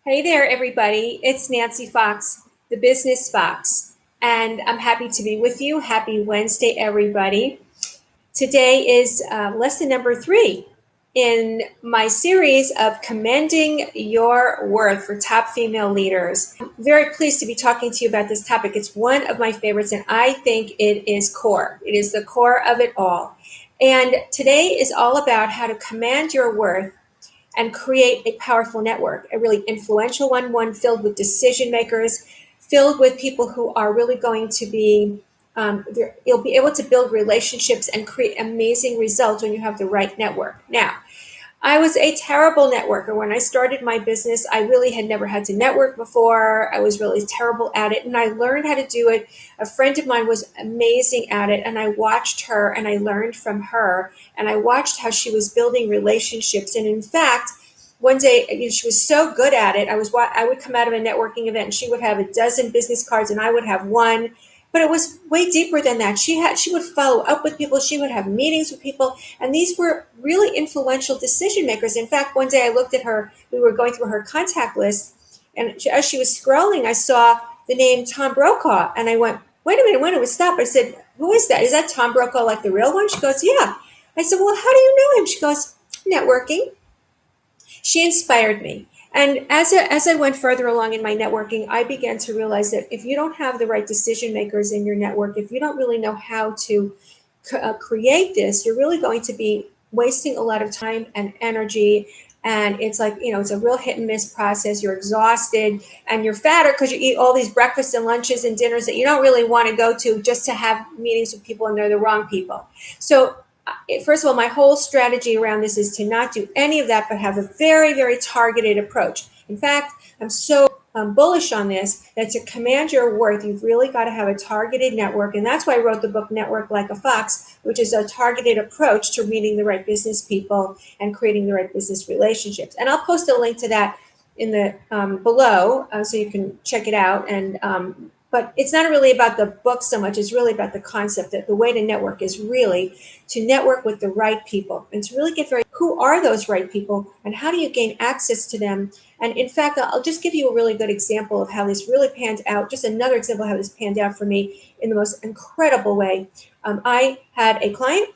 Hey there, everybody. It's Nancy Fox, the Business Fox, and I'm happy to be with you. Happy Wednesday, everybody. Today is lesson number 3 in my series of commending your worth for top female leaders. I'm very pleased to be talking to you about this topic. It's one of my favorites, and I think it is core. It is the core of it all. And today is all about how to command your worth and create a powerful network, a really influential one filled with decision makers, filled with people who are really going to be, you'll be able to build relationships and create amazing results when you have the right network. Now, I was a terrible networker. When I started my business, I really had never had to network before. I was really terrible at it, and I learned how to do it. A friend of mine was amazing at it, and I watched her and I learned from her, and I watched how she was building relationships. And in fact, one day, she was so good at it. I would come out of a networking event, and she would have a dozen business cards, and I would have one. But it was way deeper than that. She would follow up with people. She would have meetings with people. And these were really influential decision makers. In fact, one day I looked at her, we were going through her contact list, and as she was scrolling, I saw the name Tom Brokaw. And I went, wait a minute, when it was stop. I said, who is that? Is that Tom Brokaw, like the real one? She goes, yeah. I said, well, how do you know him? She goes, networking. She inspired me. And as I went further along in my networking, I began to realize that if you don't have the right decision makers in your network, if you don't really know how to create this, you're really going to be wasting a lot of time and energy. And it's like, it's a real hit and miss process. You're exhausted and you're fatter because you eat all these breakfasts and lunches and dinners that you don't really want to go to just to have meetings with people, and they're the wrong people. So first of all, my whole strategy around this is to not do any of that, but have a very, very targeted approach. In fact, I'm so bullish on this that to command your worth, you've really got to have a targeted network. And that's why I wrote the book Network Like a Fox, which is a targeted approach to meeting the right business people and creating the right business relationships. And I'll post a link to that in the below, so you can check it out. And but it's not really about the book so much. It's really about the concept that the way to network is really to network with the right people and to really get who are those right people and how do you gain access to them. And in fact, I'll just give you a really good example of how this really panned out. Just another example of how this panned out for me in the most incredible way. I had a client,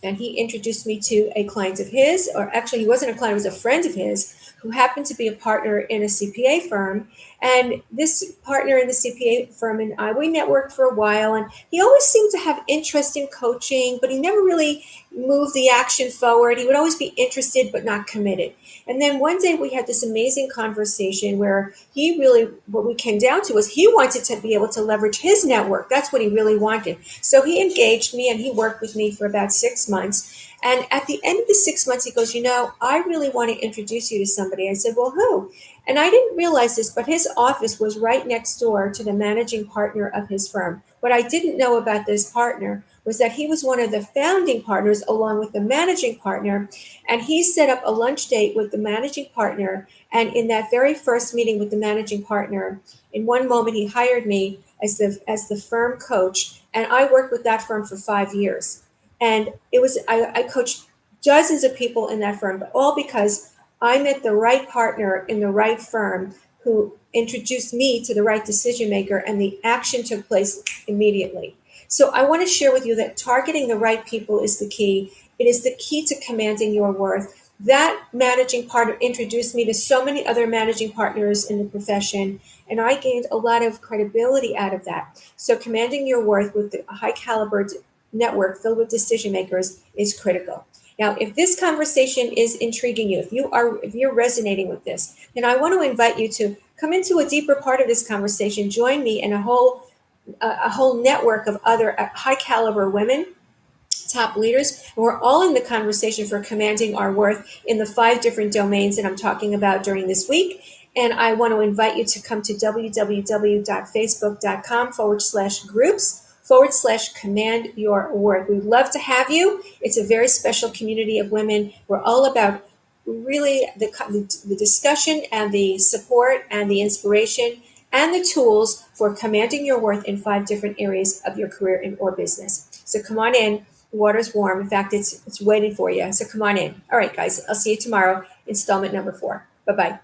and he introduced me to a client of his, or actually he wasn't a client, it was a friend of his who happened to be a partner in a CPA firm. And this partner in the CPA firm and I, we networked for a while, and he always seemed to have interest in coaching, but he never really moved the action forward. He would always be interested, but not committed. And then one day we had this amazing conversation where what we came down to was he wanted to be able to leverage his network. That's what he really wanted. So he engaged me and he worked with me for about 6 months. And at the end of the 6 months, he goes, I really want to introduce you to somebody. I said, well, who? And I didn't realize this, but his office was right next door to the managing partner of his firm. What I didn't know about this partner was that he was one of the founding partners along with the managing partner. And he set up a lunch date with the managing partner. And in that very first meeting with the managing partner, in one moment, he hired me as the firm coach. And I worked with that firm for 5 years. And I coached dozens of people in that firm, but all because I met the right partner in the right firm who introduced me to the right decision maker, and the action took place immediately. So I want to share with you that targeting the right people is the key. It is the key to commanding your worth. That managing partner introduced me to so many other managing partners in the profession, and I gained a lot of credibility out of that. So commanding your worth with a high caliber network filled with decision makers is critical. Now, if this conversation is intriguing you, if you're resonating with this, then I want to invite you to come into a deeper part of this conversation. Join me in a whole network of other high caliber women, top leaders, and we're all in the conversation for commanding our worth in the 5 different domains that I'm talking about during this week. And I want to invite you to come to www.facebook.com/groups/command your worth. We'd love to have you. It's a very special community of women. We're all about really the discussion and the support and the inspiration and the tools for commanding your worth in 5 different areas of your career or business. So come on in. The water's warm. In fact, it's waiting for you. So come on in. All right, guys, I'll see you tomorrow, installment number 4. Bye-bye.